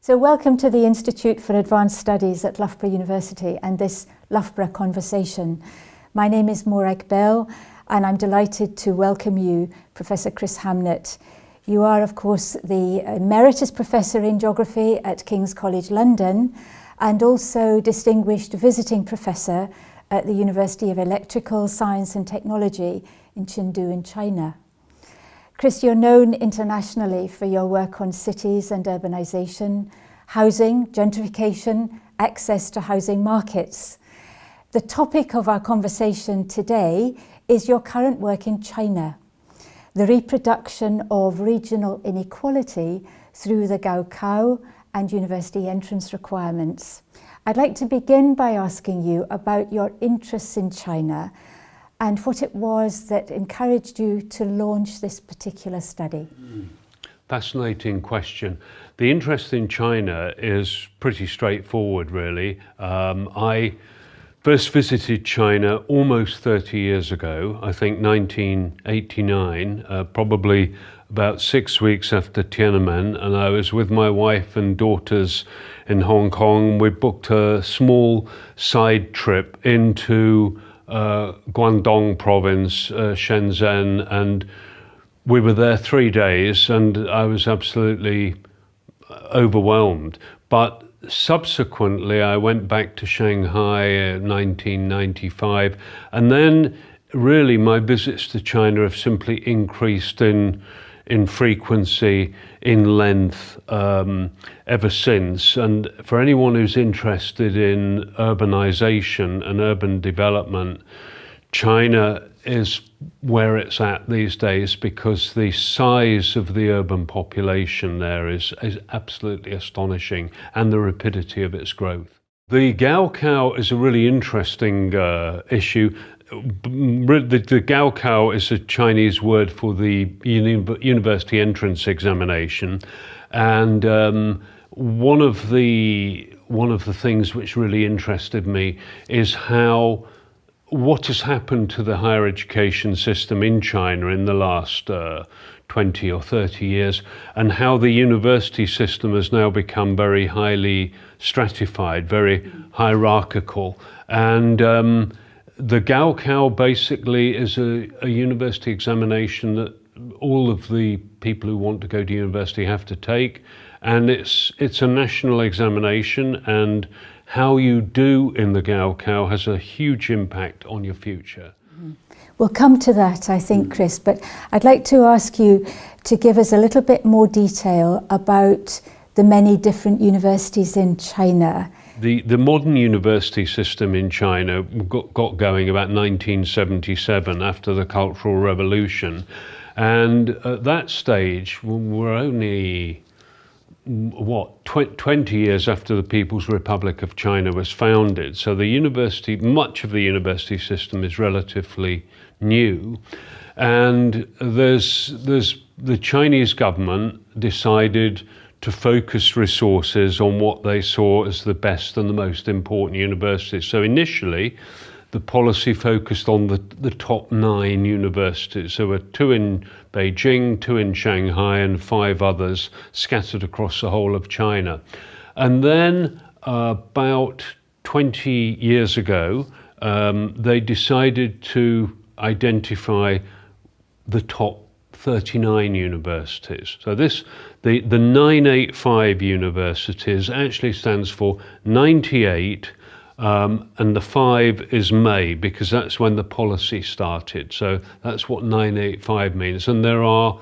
So welcome to the Institute for Advanced Studies at Loughborough University and this Loughborough Conversation. My name is Morag Bell and I'm delighted to welcome you, Professor Chris Hamnett. You are, of course, the Emeritus Professor in Geography at King's College London and also Distinguished Visiting Professor at the University of Electrical Science and Technology in Chengdu in China. Chris, you're known internationally for your work on cities and urbanization, housing, gentrification, access to housing markets. The topic of our conversation today is your current work in China, the reproduction of regional inequality through the Gaokao and university entrance requirements. I'd like to begin by asking you about your interests in China and what it was that encouraged you to launch this particular study. Fascinating question. The interest in China is pretty straightforward, really. I first visited China almost 30 years ago, I think 1989, probably about 6 weeks after Tiananmen, and I was with my wife and daughters in Hong Kong. We booked a small side trip into Guangdong province, Shenzhen, and we were there 3 days and I was absolutely overwhelmed. But subsequently I went back to Shanghai in 1995, and then really my visits to China have simply increased in frequency, in length, ever since. And for anyone who's interested in urbanization and urban development, China is where it's at these days because the size of the urban population there is absolutely astonishing, and the rapidity of its growth. The Gaokao is a really interesting issue. The Gaokao is a Chinese word for the university entrance examination, and one of the things which really interested me is what has happened to the higher education system in China in the last 20 or 30 years, and how the university system has now become very highly stratified, very hierarchical. And the Gaokao basically is a university examination that all of the people who want to go to university have to take, and it's a national examination, and how you do in the Gaokao has a huge impact on your future. We'll come to that, I think, Chris, but I'd like to ask you to give us a little bit more detail about the many different universities in China. The modern university system in China got going about 1977 after the Cultural Revolution, and at that stage we're only 20 years after the People's Republic of China was founded. So much of the university system is relatively new, and the Chinese government decided to focus resources on what they saw as the best and the most important universities. So initially, the policy focused on the top 9 universities. There were 2 in Beijing, 2 in Shanghai, and 5 others scattered across the whole of China. And then about 20 years ago, they decided to identify the top 39 universities. So the 985 universities actually stands for 98, and the 5 is May, because that's when the policy started. So that's what 985 means. And there are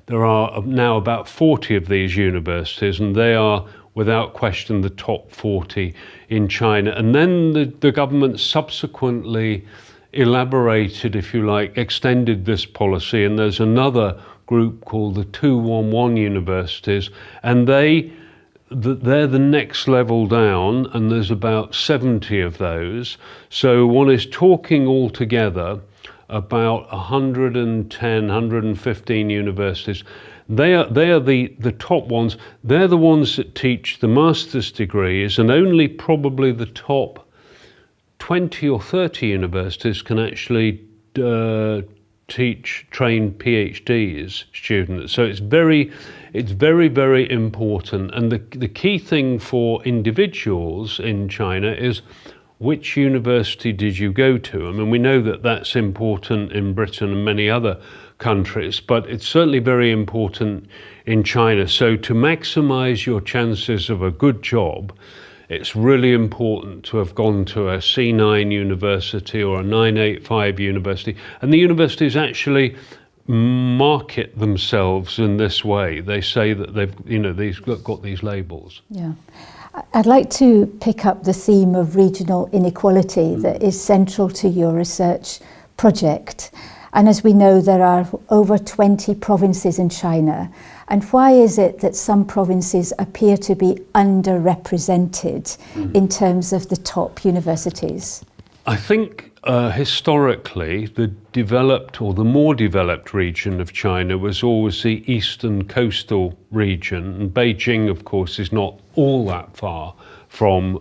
now about 40 of these universities, and they are without question the top 40 in China. And then the government subsequently elaborated, if you like, extended this policy, and there's another group called the 211 universities, and they're the next level down, and there's about 70 of those. So one is talking altogether about 110, 115 universities. They are the top ones. They're the ones that teach the master's degrees, and only probably the top 20 or 30 universities can actually train PhDs students. So it's very, very important. And the key thing for individuals in China is, which university did you go to? I mean, we know that that's important in Britain and many other countries, but it's certainly very important in China. So to maximize your chances of a good job, it's really important to have gone to a C9 university or a 985 university. And the universities actually market themselves in this way. They say that they've got these labels. Yeah. I'd like to pick up the theme of regional inequality that is central to your research project. And as we know, there are over 20 provinces in China. And why is it that some provinces appear to be underrepresented in terms of the top universities? I think historically, the developed or the more developed region of China was always the eastern coastal region. And Beijing, of course, is not all that far from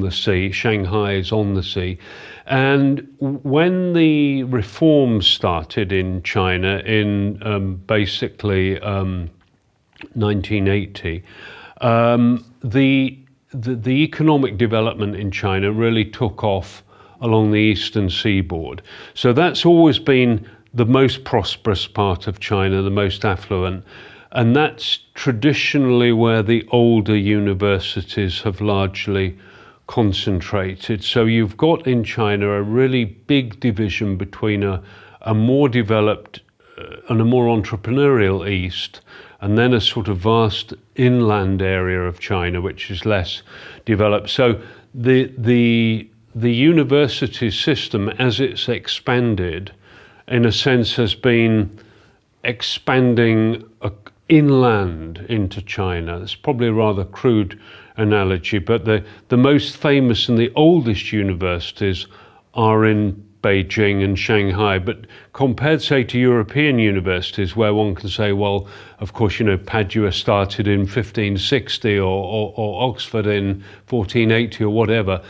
the sea. Shanghai is on the sea. And when the reforms started in China in basically 1980, the economic development in China really took off along the eastern seaboard. So that's always been the most prosperous part of China, the most affluent. And that's traditionally where the older universities have largely concentrated. So you've got in China a really big division between a more developed and a more entrepreneurial east, and then a sort of vast inland area of China which is less developed. So the university system, as it's expanded, in a sense has been expanding inland into China. It's probably a rather crude analogy, but the most famous and the oldest universities are in Beijing and Shanghai. But compared, say, to European universities, where one can say, well, of course, Padua started in 1560 or Oxford in 1480 or whatever,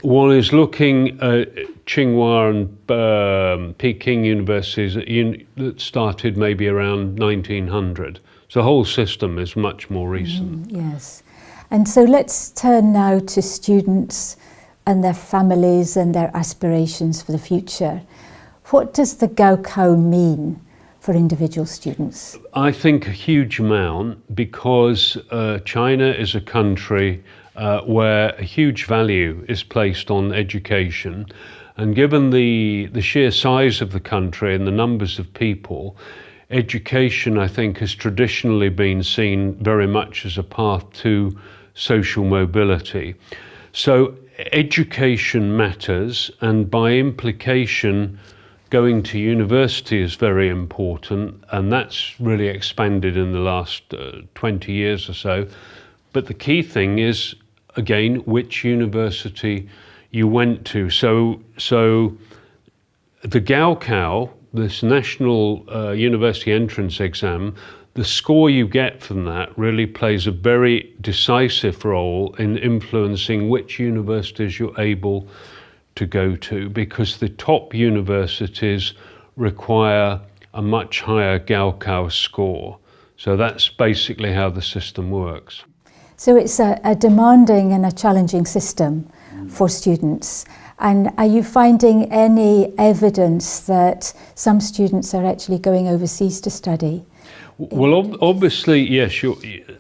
one is looking at Tsinghua and Peking universities that started maybe around 1900. So the whole system is much more recent. Yes. And so let's turn now to students and their families and their aspirations for the future. What does the Gaokao mean for individual students? I think a huge amount, because China is a country where a huge value is placed on education. And given the sheer size of the country and the numbers of people, education, I think, has traditionally been seen very much as a path to social mobility. So education matters, and by implication, going to university is very important, and that's really expanded in the last 20 years or so. But the key thing is, again, which university you went to. So the Gaokao, this national university entrance exam, the score you get from that really plays a very decisive role in influencing which universities you're able to go to, because the top universities require a much higher Gaokao score. So that's basically how the system works. So it's a demanding and a challenging system for students. And are you finding any evidence that some students are actually going overseas to study? Well, obviously, yes,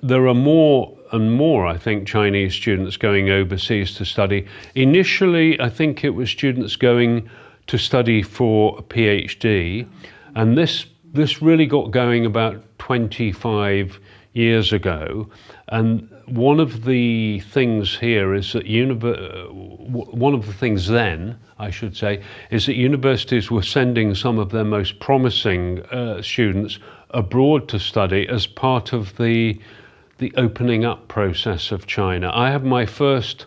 there are more and more, I think, Chinese students going overseas to study. Initially, I think it was students going to study for a PhD, and this really got going about 25 years ago. And one of the things here is that one of the things then, I should say, is that universities were sending some of their most promising students abroad to study as part of the opening up process of China. I have my first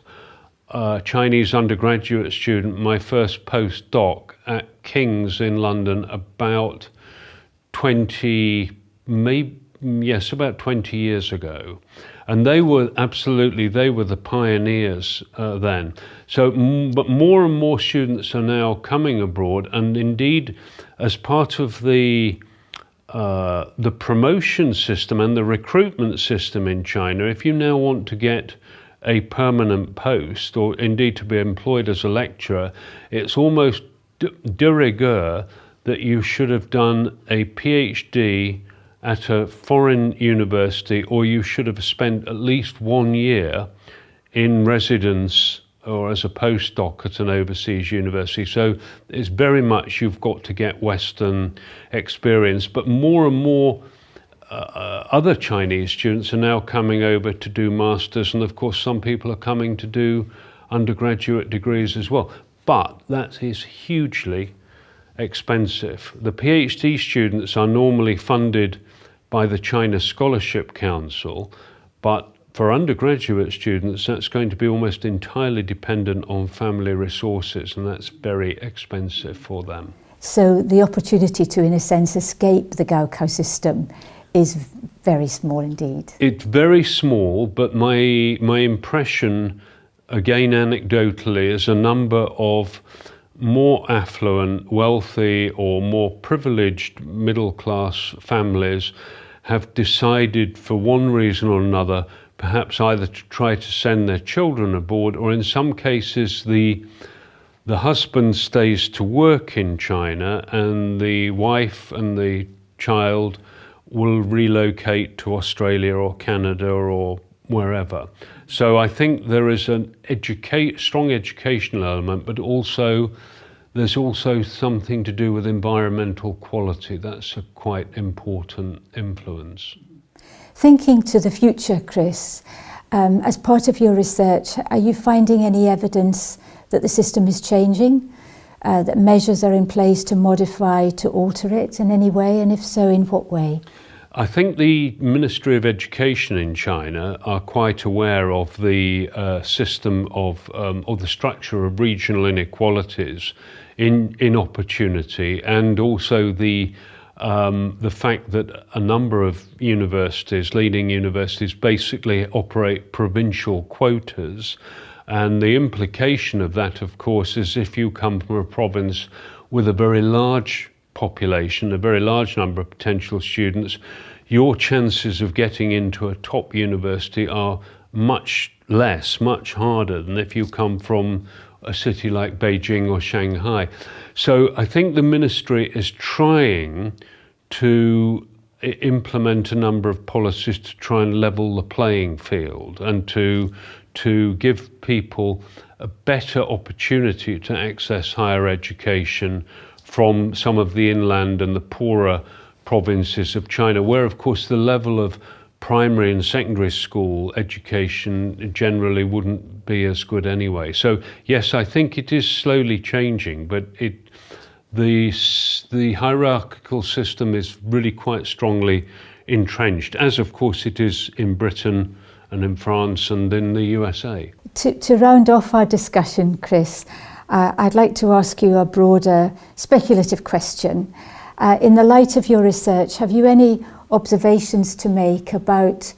Chinese undergraduate student, my first postdoc at King's in London about 20 years ago. And they were the pioneers then. So, but more and more students are now coming abroad, and indeed, as part of the promotion system and the recruitment system in China, if you now want to get a permanent post, or indeed to be employed as a lecturer, it's almost de rigueur that you should have done a PhD at a foreign university, or you should have spent at least 1 year in residence or as a postdoc at an overseas university. So it's very much you've got to get Western experience, but more and more other Chinese students are now coming over to do masters, and of course some people are coming to do undergraduate degrees as well. But that is hugely expensive. The PhD students are normally funded by the China Scholarship Council, but for undergraduate students that's going to be almost entirely dependent on family resources, and that's very expensive for them. So the opportunity to, in a sense, escape the Gaokao system is very small indeed. It's very small, but my impression, again anecdotally, is a number of more affluent, wealthy or more privileged middle-class families have decided for one reason or another, perhaps either to try to send their children abroad, or in some cases the husband stays to work in China and the wife and the child will relocate to Australia or Canada or wherever. So I think there is an strong educational element, but also there's also something to do with environmental quality. That's a quite important influence. Thinking to the future, Chris, as part of your research, are you finding any evidence that the system is changing, that measures are in place to modify, to alter it in any way, and if so, in what way? I think the Ministry of Education in China are quite aware of the system of, or the structure of regional inequalities in opportunity, and also the fact that a number of universities, leading universities, basically operate provincial quotas. And the implication of that, of course, is if you come from a province with a very large population, a very large number of potential students, your chances of getting into a top university are much less, much harder than if you come from a city like Beijing or Shanghai. So I think the ministry is trying to implement a number of policies to try and level the playing field and to give people a better opportunity to access higher education from some of the inland and the poorer provinces of China, where of course the level of primary and secondary school education generally wouldn't be as good anyway. So yes, I think it is slowly changing, but the hierarchical system is really quite strongly entrenched, as of course it is in Britain and in France and in the USA. To round off our discussion, Chris, I'd like to ask you a broader speculative question. In the light of your research, have you any observations to make about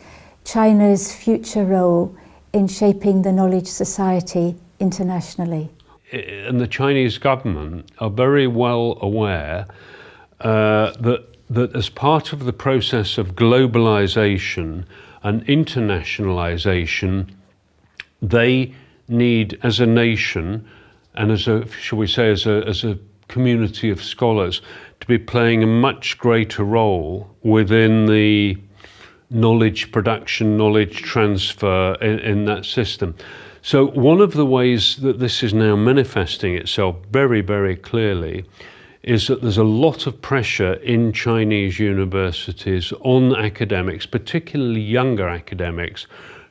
China's future role in shaping the knowledge society internationally? And the Chinese government are very well aware that as part of the process of globalization and internationalization, they need, as a nation and as a, shall we say, as a community of scholars, to be playing a much greater role within the knowledge production, knowledge transfer in that system. So one of the ways that this is now manifesting itself very, very clearly is that there's a lot of pressure in Chinese universities on academics, particularly younger academics,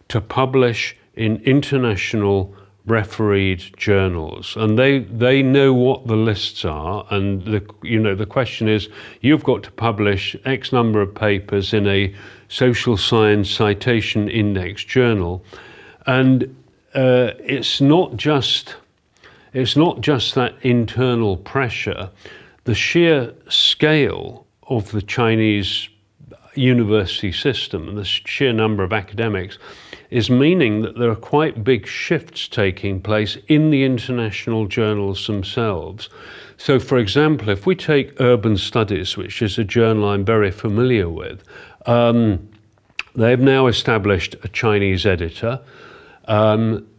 to publish in international refereed journals, and they know what the lists are, and the question is, you've got to publish X number of papers in a social science citation index journal, and it's not just that internal pressure. The sheer scale of the Chinese university system and the sheer number of academics is meaning that there are quite big shifts taking place in the international journals themselves. So, for example, if we take Urban Studies, which is a journal I'm very familiar with, they've now established a Chinese editor.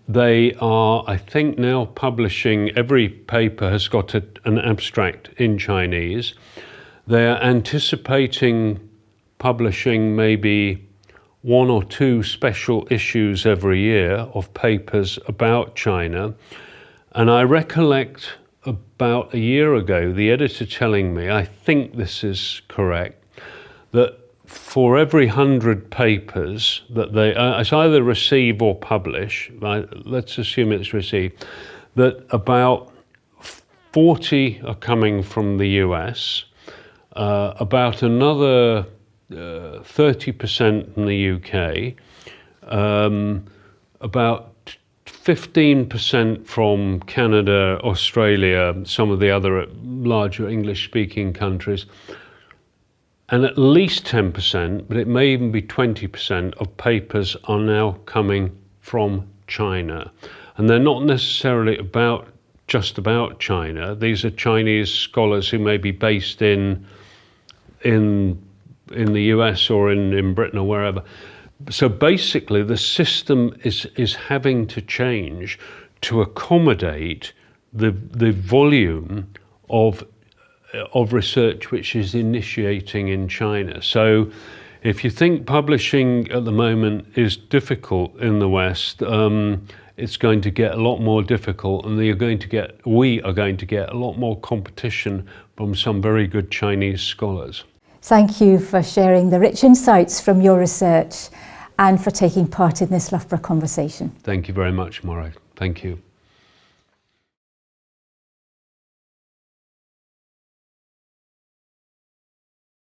They are, I think, now publishing, every paper has got an abstract in Chinese. They are anticipating publishing maybe 1 or 2 special issues every year of papers about China. And I recollect about a year ago, the editor telling me, I think this is correct, that for every 100 papers that they either receive or publish, let's assume it's received, that about 40 are coming from the US, about another 30% in the UK, about 15% from Canada, Australia, some of the other larger English-speaking countries, and at least 10%, but it may even be 20% of papers are now coming from China. And they're not necessarily just about China. These are Chinese scholars who may be based in the US or in Britain or wherever. So basically the system is having to change to accommodate the volume of research which is initiating in China. So if you think publishing at the moment is difficult in the West, it's going to get a lot more difficult, and we are going to get a lot more competition from some very good Chinese scholars. Thank you for sharing the rich insights from your research and for taking part in this Loughborough conversation. Thank you very much, Morag. Thank you.